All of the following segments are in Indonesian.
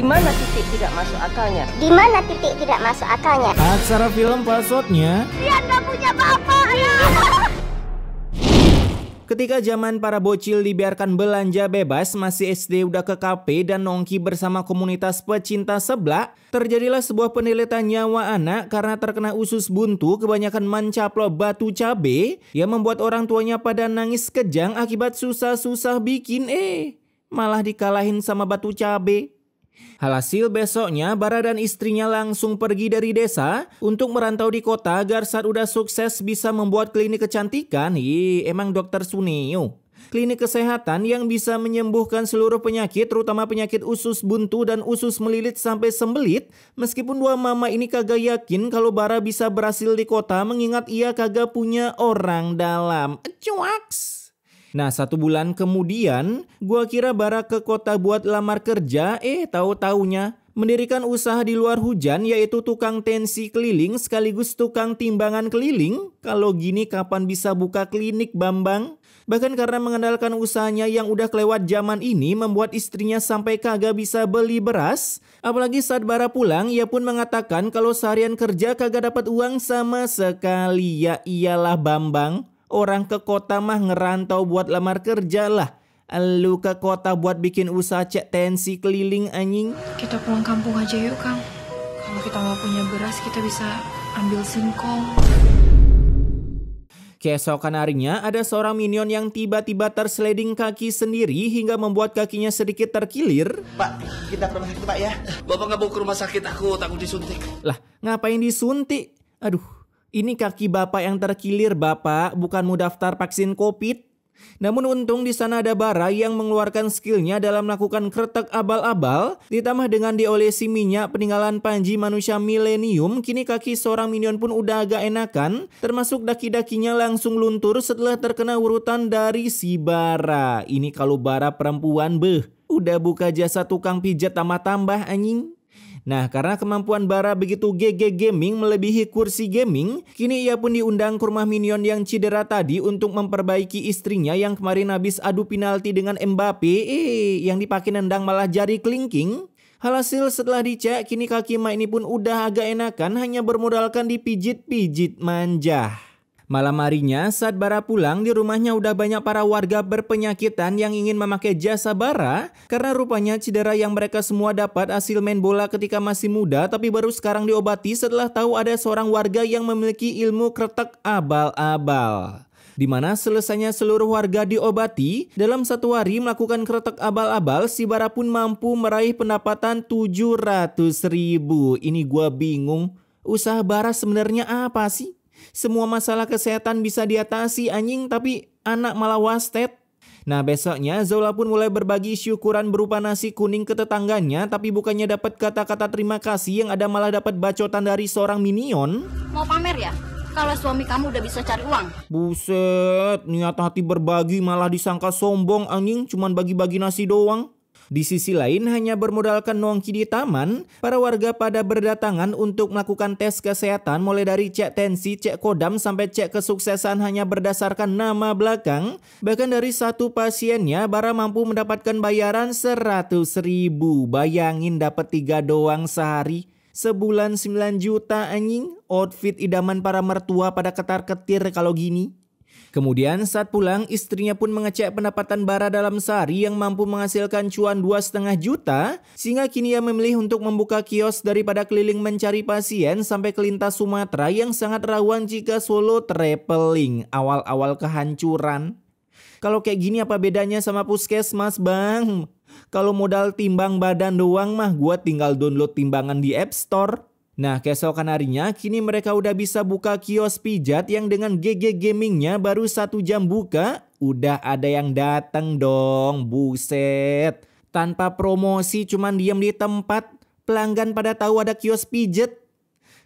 mana titik tidak masuk akalnya? Di mana titik tidak masuk akalnya? Aksara film passwordnya. Dia nggak punya bapak ya. Ketika zaman para bocil dibiarkan belanja bebas, masih SD udah ke kafe dan nongki bersama komunitas pecinta seblak, terjadilah sebuah penelitan nyawa anak karena terkena usus buntu kebanyakan mencaplok batu cabe yang membuat orang tuanya pada nangis kejang akibat susah-susah bikin malah dikalahin sama batu cabe. Alhasil besoknya Bara dan istrinya langsung pergi dari desa untuk merantau di kota agar saat udah sukses bisa membuat klinik kecantikan. Emang dokter Suneo. Klinik kesehatan yang bisa menyembuhkan seluruh penyakit terutama penyakit usus buntu dan usus melilit sampai sembelit. Meskipun dua mama ini kagak yakin kalau Bara bisa berhasil di kota mengingat ia kagak punya orang dalam. Cuaks. Nah 1 bulan kemudian gua kira Bara ke kota buat lamar kerja, tahu-taunya mendirikan usaha di luar hujan yaitu tukang tensi keliling sekaligus tukang timbangan keliling. Kalau gini kapan bisa buka klinik Bambang? Bahkan karena mengandalkan usahanya yang udah kelewat zaman ini membuat istrinya sampai kagak bisa beli beras. Apalagi saat Bara pulang ia pun mengatakan kalau seharian kerja kagak dapat uang sama sekali. Ya iyalah Bambang. Orang ke kota mah ngerantau buat lamar kerja lah. Lu ke kota buat bikin usaha cek tensi keliling anjing. Kita pulang kampung aja yuk Kang. Kalau kita nggak punya beras kita bisa ambil singkong. Keesokan harinya ada seorang minion yang tiba-tiba tersliding kaki sendiri hingga membuat kakinya sedikit terkilir. Pak, kita ke rumah sakit Pak ya. Bapak nggak mau ke rumah sakit, aku takut disuntik. Lah ngapain disuntik? Aduh. Ini kaki bapak yang terkilir bapak, bukan mau daftar vaksin COVID. Namun untung di sana ada Bara yang mengeluarkan skillnya dalam melakukan kretek abal-abal. Ditambah dengan diolesi minyak peninggalan Panji manusia milenium, kini kaki seorang minion pun udah agak enakan. Termasuk daki-dakinya langsung luntur setelah terkena urutan dari si Bara. Ini kalau Bara perempuan udah buka jasa tukang pijat tambah-tambah anjing. Nah, karena kemampuan Bara begitu GG gaming melebihi kursi gaming, kini ia pun diundang ke rumah minion yang cedera tadi untuk memperbaiki istrinya yang kemarin habis adu penalti dengan Mbappe, yang dipakai nendang malah jari kelingking. Alhasil setelah dicek, kini kaki Mak ini pun udah agak enakan hanya bermodalkan dipijit-pijit manja. Malam harinya saat Bara pulang di rumahnya udah banyak para warga berpenyakitan yang ingin memakai jasa Bara karena rupanya cedera yang mereka semua dapat hasil main bola ketika masih muda tapi baru sekarang diobati setelah tahu ada seorang warga yang memiliki ilmu kretek abal-abal. Di mana selesainya seluruh warga diobati, dalam 1 hari melakukan kretek abal-abal si Bara pun mampu meraih pendapatan 700.000. Ini gua bingung, usaha Bara sebenarnya apa sih? Semua masalah kesehatan bisa diatasi anjing tapi anak malah wasted. Nah besoknya Zola pun mulai berbagi syukuran berupa nasi kuning ke tetangganya. Tapi bukannya dapat kata-kata terima kasih yang ada malah dapat bacotan dari seorang minion. Mau pamer ya? Kalau suami kamu udah bisa cari uang. Buset, niat hati berbagi malah disangka sombong anjing cuman bagi-bagi nasi doang. Di sisi lain hanya bermodalkan nongki di taman, para warga pada berdatangan untuk melakukan tes kesehatan mulai dari cek tensi, cek kodam sampai cek kesuksesan hanya berdasarkan nama belakang. Bahkan dari satu pasiennya Bara mampu mendapatkan bayaran 100.000. Bayangin dapat 3 doang sehari. Sebulan 9 juta anjing. Outfit idaman para mertua pada ketar-ketir kalau gini. Kemudian saat pulang istrinya pun mengecek pendapatan Bara dalam sehari yang mampu menghasilkan cuan 2,5 juta. Sehingga kini ia memilih untuk membuka kios daripada keliling mencari pasien sampai ke lintas Sumatera yang sangat rawan jika solo traveling. Awal-awal kehancuran. Kalau kayak gini apa bedanya sama puskesmas bang? Kalau modal timbang badan doang mah gua tinggal download timbangan di App Store. Nah keesokan harinya kini mereka udah bisa buka kios pijat yang dengan GG gamingnya baru 1 jam buka. Udah ada yang datang dong, buset. Tanpa promosi cuman diam di tempat, pelanggan pada tahu ada kios pijat.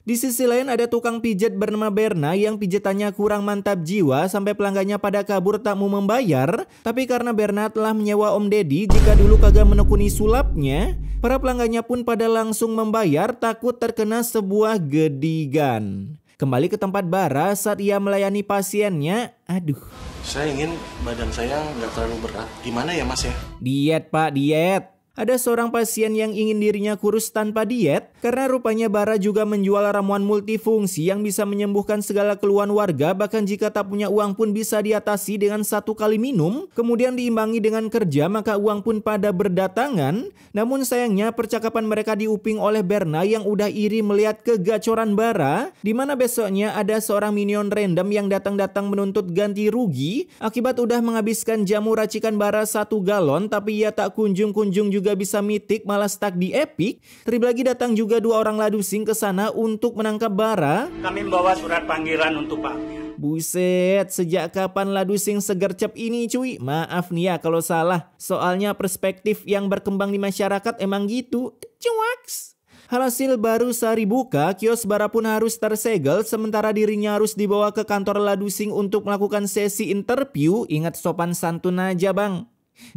Di sisi lain ada tukang pijat bernama Berna yang pijatannya kurang mantap jiwa sampai pelanggannya pada kabur tak mau membayar. Tapi karena Berna telah menyewa Om Deddy jika dulu kagak menekuni sulapnya, para pelanggannya pun pada langsung membayar takut terkena sebuah gedigan. Kembali ke tempat Bara saat ia melayani pasiennya, aduh. Saya ingin badan saya nggak terlalu berat. Gimana ya Mas ya? Diet pak, diet. Ada seorang pasien yang ingin dirinya kurus tanpa diet karena rupanya Bara juga menjual ramuan multifungsi yang bisa menyembuhkan segala keluhan warga, bahkan jika tak punya uang pun bisa diatasi dengan 1 kali minum, kemudian diimbangi dengan kerja maka uang pun pada berdatangan. Namun sayangnya percakapan mereka diuping oleh Berna yang udah iri melihat kegacoran Bara, di mana besoknya ada seorang minion random yang datang-datang menuntut ganti rugi akibat udah menghabiskan jamu racikan Bara 1 galon tapi ia tak kunjung-kunjung juga bisa mitik, malah stuck di epic. Terlebih lagi datang juga 2 orang ladusing ke sana untuk menangkap Bara. Kami membawa surat panggilan untuk Pak Amir. Buset, sejak kapan ladusing segercep ini cuy? Maaf nih ya kalau salah, soalnya perspektif yang berkembang di masyarakat emang gitu. Cuaks. Hasil baru sehari buka, kios Bara pun harus tersegel sementara dirinya harus dibawa ke kantor ladusing untuk melakukan sesi interview. Ingat sopan santun aja bang.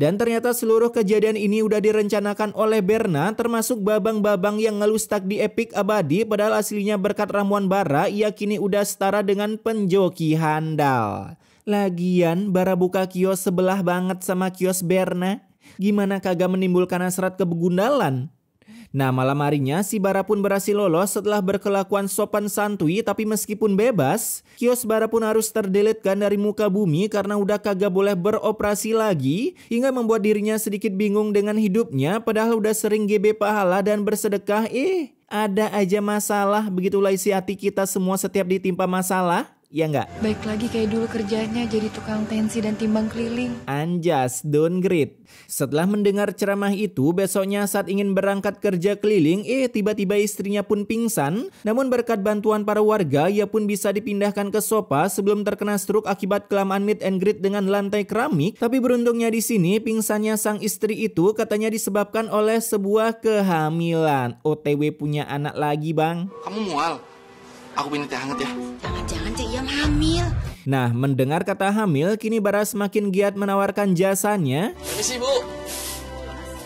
Dan ternyata seluruh kejadian ini udah direncanakan oleh Berna, termasuk babang-babang yang ngeluh stuck di epic abadi padahal aslinya berkat ramuan Bara ia kini udah setara dengan penjoki handal. Lagian Bara buka kios sebelah banget sama kios Berna, gimana kagak menimbulkan hasrat kebegundalan? Nah malam harinya si Bara pun berhasil lolos setelah berkelakuan sopan santui, tapi meskipun bebas, kios Bara pun harus terdeletkan dari muka bumi karena udah kagak boleh beroperasi lagi, hingga membuat dirinya sedikit bingung dengan hidupnya padahal udah sering GB pahala dan bersedekah. Ada aja masalah, begitulah isi hati kita semua setiap ditimpa masalah. Ya enggak? Baik lagi kayak dulu kerjanya jadi tukang tensi dan timbang keliling. Anjas, downgrade. Setelah mendengar ceramah itu, besoknya saat ingin berangkat kerja keliling, tiba-tiba istrinya pun pingsan. Namun berkat bantuan para warga, ia pun bisa dipindahkan ke sofa sebelum terkena stroke akibat kelamaan meet and greet dengan lantai keramik. Tapi beruntungnya di sini, pingsannya sang istri itu katanya disebabkan oleh sebuah kehamilan. OTW punya anak lagi bang. Kamu mual? Aku pindah teh hangat ya. Jangan-jangan Cik Iyam hamil. Nah, mendengar kata hamil, kini Bara semakin giat menawarkan jasanya. Permisi Bu.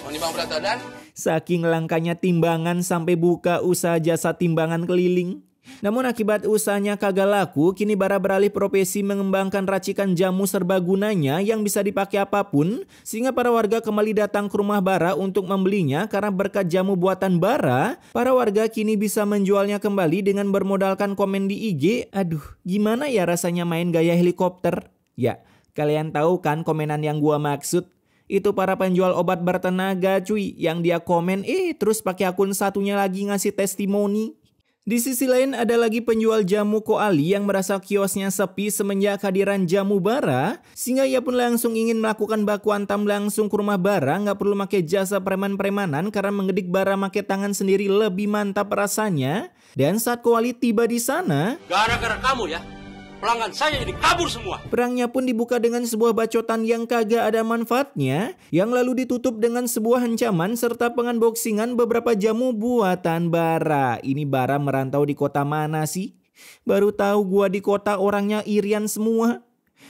Mau nimbang berat badan? Saking langkanya timbangan sampai buka usaha jasa timbangan keliling. Namun akibat usahanya kagak laku, kini Bara beralih profesi mengembangkan racikan jamu serbagunanya yang bisa dipakai apapun, sehingga para warga kembali datang ke rumah Bara untuk membelinya karena berkat jamu buatan Bara, para warga kini bisa menjualnya kembali dengan bermodalkan komen di IG. Aduh, gimana ya rasanya main gaya helikopter? Ya, kalian tahu kan komenan yang gua maksud? Itu para penjual obat bertenaga cuy, yang dia komen terus pakai akun satunya lagi ngasih testimoni. Di sisi lain ada lagi penjual jamu koali yang merasa kiosnya sepi semenjak kehadiran jamu Bara, sehingga ia pun langsung ingin melakukan baku hantam langsung ke rumah Bara, nggak perlu pakai jasa preman-premanan karena mengedik Bara pakai tangan sendiri lebih mantap rasanya. Dan saat koali tiba di sana, Gara-gara kamu ya, pelanggan saya jadi kabur semua. perangnya pun dibuka dengan sebuah bacotan yang kagak ada manfaatnya, yang lalu ditutup dengan sebuah ancaman serta pengunboxingan beberapa jamu buatan Bara. Ini Bara merantau di kota mana sih? Baru tahu gua di kota orangnya irian semua.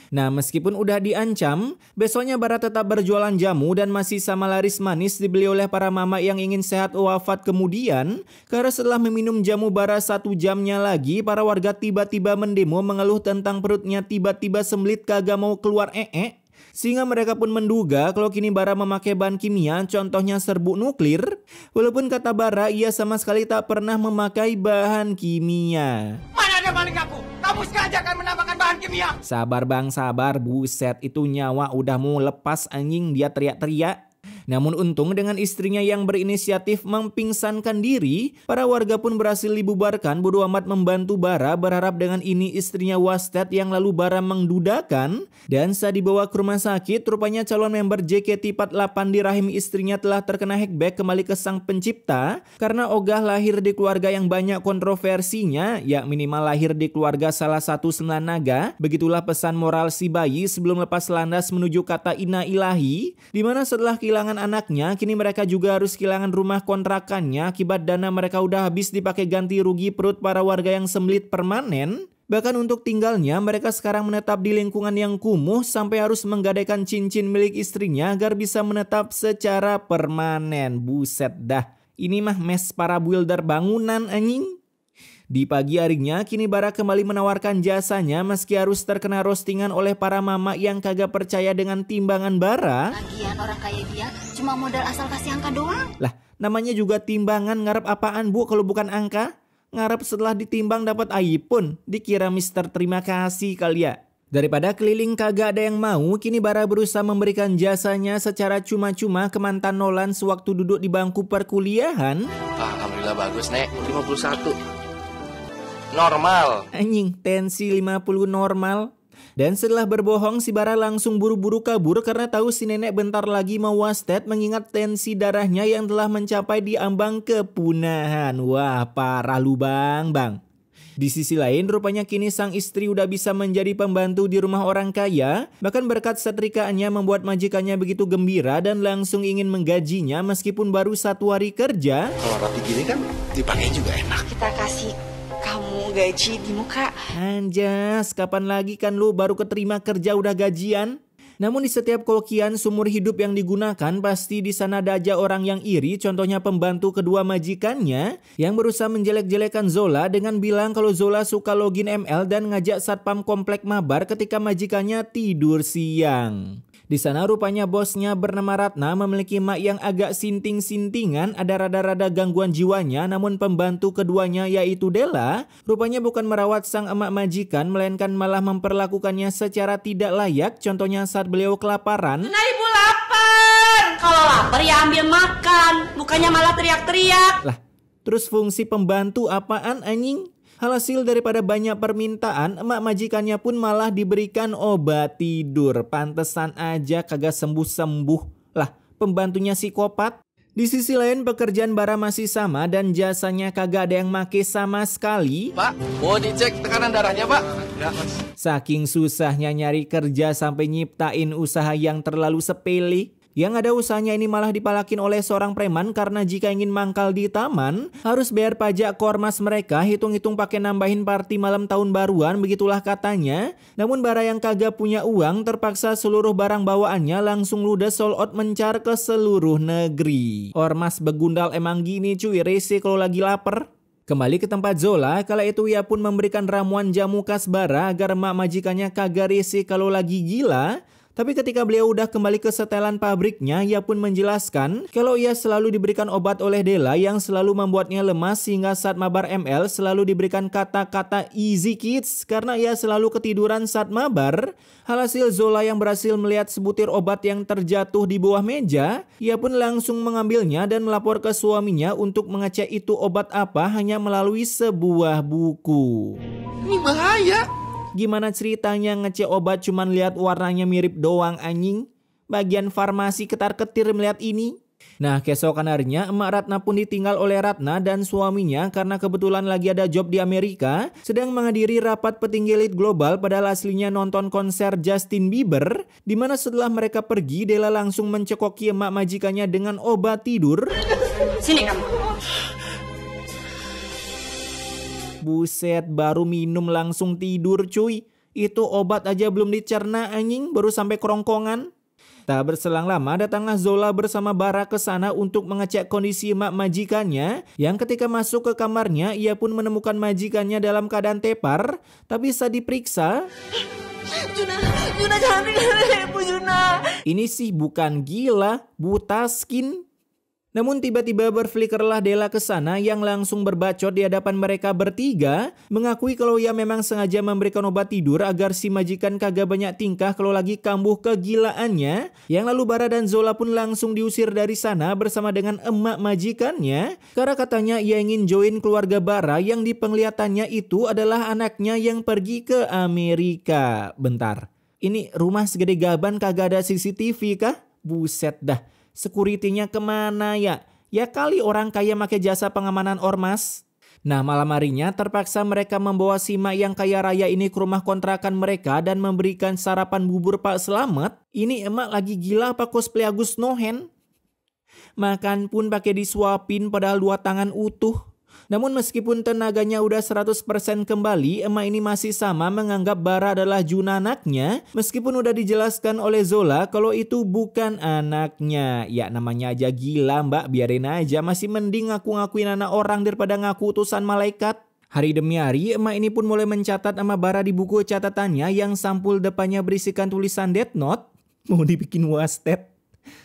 Nah, meskipun udah diancam, besoknya Bara tetap berjualan jamu dan masih sama laris manis dibeli oleh para mama yang ingin sehat wafat kemudian. Karena setelah meminum jamu Bara 1 jamnya lagi, para warga tiba-tiba mendemo mengeluh tentang perutnya tiba-tiba sembelit kagak mau keluar Sehingga mereka pun menduga kalau kini Bara memakai bahan kimia, contohnya serbuk nuklir. Walaupun kata Bara, ia sama sekali tak pernah memakai bahan kimia. Mana ada maling aku? Kamu sengaja kan menambahkan bahan kimia. Sabar bang, sabar. Buset, itu nyawa udah mau lepas anjing, dia teriak-teriak. Namun untung dengan istrinya yang berinisiatif mempingsankan diri, para warga pun berhasil dibubarkan. Bodo amat membantu Bara, berharap dengan ini istrinya wasted yang lalu Bara mengdudakan. Dan saat dibawa ke rumah sakit, rupanya calon member JKT48 di rahim istrinya telah terkena hackback kembali ke sang pencipta. Karena ogah lahir di keluarga yang banyak kontroversinya, ya minimal lahir di keluarga salah satu sembilan naga. Begitulah pesan moral si bayi sebelum lepas landas menuju kata inna ilahi, dimana setelah kehilangan anaknya, kini mereka juga harus kehilangan rumah kontrakannya akibat dana mereka udah habis dipakai ganti rugi perut para warga yang sembelit permanen. Bahkan untuk tinggalnya, mereka sekarang menetap di lingkungan yang kumuh sampai harus menggadaikan cincin milik istrinya agar bisa menetap secara permanen. Buset dah, ini mah mes para builder bangunan anjing. Di pagi harinya, kini Bara kembali menawarkan jasanya meski harus terkena roastingan oleh para mama yang kagak percaya dengan timbangan Bara. Lagian orang kayak dia cuma modal asal kasih angka doang. Lah, namanya juga timbangan, ngarep apaan Bu kalau bukan angka? Ngarep setelah ditimbang dapat iPhone, dikira Mister terima kasih kali ya. Daripada keliling kagak ada yang mau, kini Bara berusaha memberikan jasanya secara cuma-cuma ke mantan Nolan sewaktu duduk di bangku perkuliahan. Alhamdulillah bagus, Nek. 51. Normal. Anjing, tensi 50 normal. Dan setelah berbohong, si Bara langsung buru-buru kabur karena tahu si nenek bentar lagi mau wasted mengingat tensi darahnya yang telah mencapai di ambang kepunahan. Wah, parah lu bang. Di sisi lain, rupanya kini sang istri udah bisa menjadi pembantu di rumah orang kaya. Bahkan berkat setrikaannya membuat majikannya begitu gembira dan langsung ingin menggajinya meskipun baru 1 hari kerja. Kalau rapi gini kan dipakai juga enak. Kita kasih kamu gaji di muka. Anjas, kapan lagi kan lu baru keterima kerja udah gajian? Namun di setiap kokian sumur hidup yang digunakan pasti di sana ada aja orang yang iri, contohnya pembantu kedua majikannya yang berusaha menjelek-jelekan Zola dengan bilang kalau Zola suka login ML dan ngajak satpam komplek mabar ketika majikannya tidur siang. Di sana rupanya bosnya bernama Ratna memiliki mak yang agak sinting-sintingan, ada rada-rada gangguan jiwanya, namun pembantu keduanya yaitu Della rupanya bukan merawat sang emak majikan melainkan malah memperlakukannya secara tidak layak, contohnya saat beliau kelaparan. Nah ibu lapar. Kalau lapar ya ambil makan, bukannya malah teriak-teriak. Lah, terus fungsi pembantu apaan anjing? Hasil daripada banyak permintaan, emak majikannya pun malah diberikan obat tidur. Pantesan aja kagak sembuh-sembuh. Lah, pembantunya psikopat. Di sisi lain, pekerjaan Bara masih sama dan jasanya kagak ada yang make sama sekali. Pak, mau dicek tekanan darahnya, Pak? Ya, Mas. Saking susahnya nyari kerja sampai nyiptain usaha yang terlalu sepele. Yang ada usahanya ini malah dipalakin oleh seorang preman karena jika ingin mangkal di taman, harus bayar pajak kormas mereka, hitung-hitung pakai nambahin party malam tahun baruan, begitulah katanya. Namun Bara yang kagak punya uang terpaksa seluruh barang bawaannya langsung ludes sold out mencar ke seluruh negeri. Ormas begundal emang gini cuy, rese kalau lagi lapar. Kembali ke tempat Zola, kala itu ia pun memberikan ramuan jamu khas Bara agar emak majikannya kagak rese kalau lagi gila. Tapi ketika beliau udah kembali ke setelan pabriknya, ia pun menjelaskan kalau ia selalu diberikan obat oleh Della yang selalu membuatnya lemas sehingga saat mabar ML selalu diberikan kata-kata easy kids karena ia selalu ketiduran saat mabar. Hasil Zola yang berhasil melihat sebutir obat yang terjatuh di bawah meja, ia pun langsung mengambilnya dan melapor ke suaminya untuk mengecek itu obat apa hanya melalui sebuah buku. Ini bahaya. Gimana ceritanya ngecek obat cuman lihat warnanya mirip doang anjing? Bagian farmasi ketar-ketir melihat ini. Nah, keesokan harinya emak Ratna pun ditinggal oleh Ratna dan suaminya karena kebetulan lagi ada job di Amerika, sedang menghadiri rapat petinggi elit global padahal aslinya nonton konser Justin Bieber, di mana setelah mereka pergi, Della langsung mencekoki emak majikannya dengan obat tidur. Sini kamu. Buset, baru minum langsung tidur cuy. Itu obat aja belum dicerna anjing, baru sampai kerongkongan. Tak berselang lama datanglah Zola bersama Bara ke sana untuk mengecek kondisi emak majikannya, yang ketika masuk ke kamarnya ia pun menemukan majikannya dalam keadaan tepar, tapi saat diperiksa, Juna jangan tinggalin ibu Juna. ini sih bukan gila, buta skin. Namun tiba-tiba berflikerlah Della ke sana yang langsung berbacot di hadapan mereka bertiga, mengakui kalau ia memang sengaja memberikan obat tidur agar si majikan kagak banyak tingkah kalau lagi kambuh kegilaannya. Yang lalu Bara dan Zola pun langsung diusir dari sana bersama dengan emak majikannya, karena katanya ia ingin join keluarga Bara yang di penglihatannya itu adalah anaknya yang pergi ke Amerika. Bentar, ini rumah segede gaban kagak ada CCTV kah? Buset dah. Security-nya kemana ya? Ya kali orang kaya make jasa pengamanan ormas. Nah, malam harinya terpaksa mereka membawa si mak yang kaya raya ini ke rumah kontrakan mereka dan memberikan sarapan bubur Pak Slamet. Ini emak lagi gila apa cosplay Agus Nohen? Makan pun pakai disuapin padahal 2 tangan utuh. Namun meskipun tenaganya udah 100% kembali, emak ini masih sama menganggap Bara adalah junanaknya, meskipun udah dijelaskan oleh Zola kalau itu bukan anaknya. Ya namanya aja gila mbak, biarin aja, masih mending ngaku-ngakuin anak orang daripada ngaku utusan malaikat. Hari demi hari, emak ini pun mulai mencatat nama Bara di buku catatannya yang sampul depannya berisikan tulisan Death Note. Mau dibikin wasted.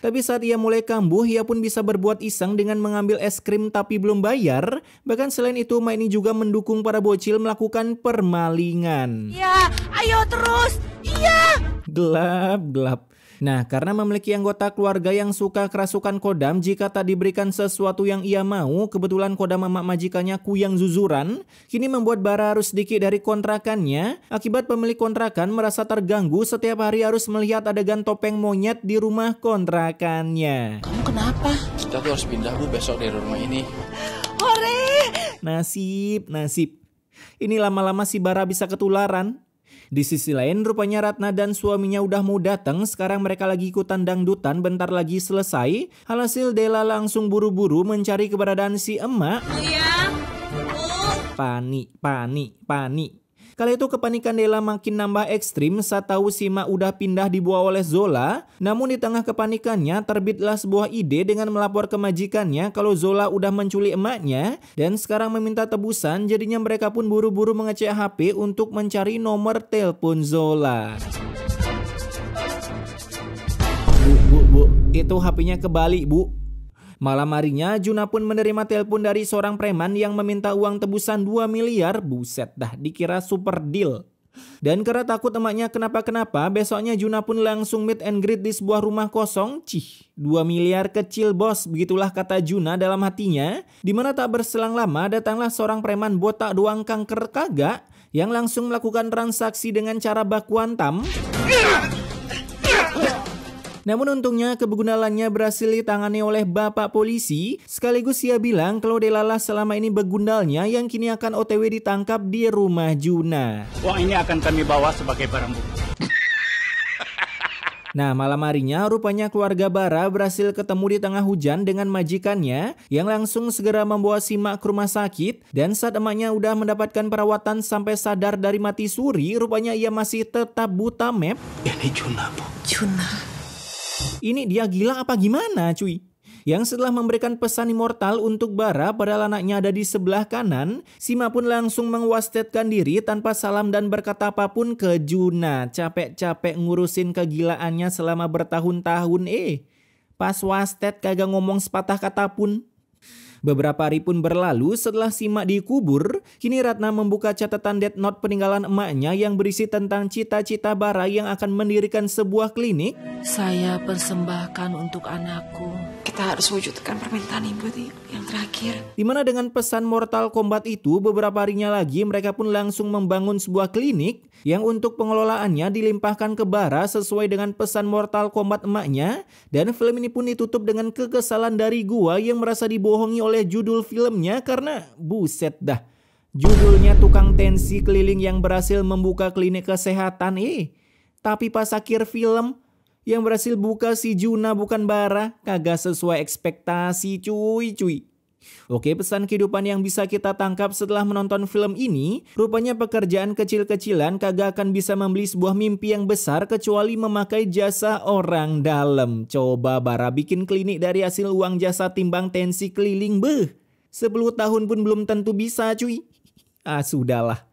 Tapi saat ia mulai kambuh, ia pun bisa berbuat iseng dengan mengambil es krim tapi belum bayar. Bahkan selain itu, emak ini juga mendukung para bocil melakukan permalingan. Ya, ayo terus. Iya. Gelap. Nah, karena memiliki anggota keluarga yang suka kerasukan kodam jika tak diberikan sesuatu yang ia mau, kebetulan kodam emak majikannya kuyang zuzuran, kini membuat Bara harus sedikit dari kontrakannya. Akibat pemilik kontrakan merasa terganggu setiap hari harus melihat adegan topeng monyet di rumah kontrakannya. Kamu kenapa? Kita tuh harus pindah Bu besok dari rumah ini. Hore. Nasib. Ini lama-lama si Bara bisa ketularan. Di sisi lain, rupanya Ratna dan suaminya udah mau datang. Sekarang mereka lagi ikutan dangdutan, bentar lagi selesai. Alhasil Dela langsung buru-buru mencari keberadaan si emak. Panik. Kala itu kepanikan Dela makin nambah ekstrim saat tahu si emak udah pindah dibawa oleh Zola. Namun di tengah kepanikannya terbitlah sebuah ide dengan melapor ke majikannya kalau Zola udah menculik emaknya dan sekarang meminta tebusan. Jadinya mereka pun buru-buru mengecek HP untuk mencari nomor telepon Zola. Bu, itu HP-nya kebalik, Bu. Malam harinya, Juna pun menerima telepon dari seorang preman yang meminta uang tebusan 2 miliar. Buset dah, dikira super deal. Dan karena takut emaknya kenapa-kenapa, besoknya Juna pun langsung meet and greet di sebuah rumah kosong. 2 miliar kecil bos, begitulah kata Juna dalam hatinya. Dimana tak berselang lama, datanglah seorang preman botak doang kanker kagak yang langsung melakukan transaksi dengan cara baku hantam. Namun untungnya kebegundalannya berhasil ditangani oleh bapak polisi. Sekaligus ia bilang kalau Delala selama ini begundalnya yang kini akan OTW ditangkap di rumah Juna. Uang ini akan kami bawa sebagai barang bukti. Nah, malam harinya rupanya keluarga Bara berhasil ketemu di tengah hujan dengan majikannya yang langsung segera membawa si emak ke rumah sakit. Dan saat emaknya udah mendapatkan perawatan sampai sadar dari mati suri, rupanya ia masih tetap buta map. Ini Juna, Bu. Ini dia gila apa gimana cuy? Yang setelah memberikan pesan immortal untuk Bara padahal anaknya ada di sebelah kanan, Sima pun langsung mengwastetkan diri tanpa salam dan berkata apapun ke Juna. Capek-capek ngurusin kegilaannya selama bertahun-tahun pas wastet kagak ngomong sepatah kata pun. Beberapa hari pun berlalu setelah Sima dikubur, kini Ratna membuka catatan Death Note peninggalan emaknya yang berisi tentang cita-cita Bara yang akan mendirikan sebuah klinik. Saya persembahkan untuk anakku. Kita harus wujudkan permintaan ibu yang terakhir. Dimana dengan pesan Mortal Kombat itu, beberapa harinya lagi mereka pun langsung membangun sebuah klinik yang untuk pengelolaannya dilimpahkan ke Bara sesuai dengan pesan Mortal Kombat emaknya. Dan film ini pun ditutup dengan kekesalan dari gua yang merasa dibohongi oleh judul filmnya karena buset dah. Judulnya tukang tensi keliling yang berhasil membuka klinik kesehatan tapi pas akhir film yang berhasil buka si Juna bukan Bara, kagak sesuai ekspektasi cuy. Oke, pesan kehidupan yang bisa kita tangkap setelah menonton film ini, rupanya pekerjaan kecil-kecilan kagak akan bisa membeli sebuah mimpi yang besar kecuali memakai jasa orang dalam. Coba Bara bikin klinik dari hasil uang jasa timbang tensi keliling, 10 tahun pun belum tentu bisa cuy. Sudahlah.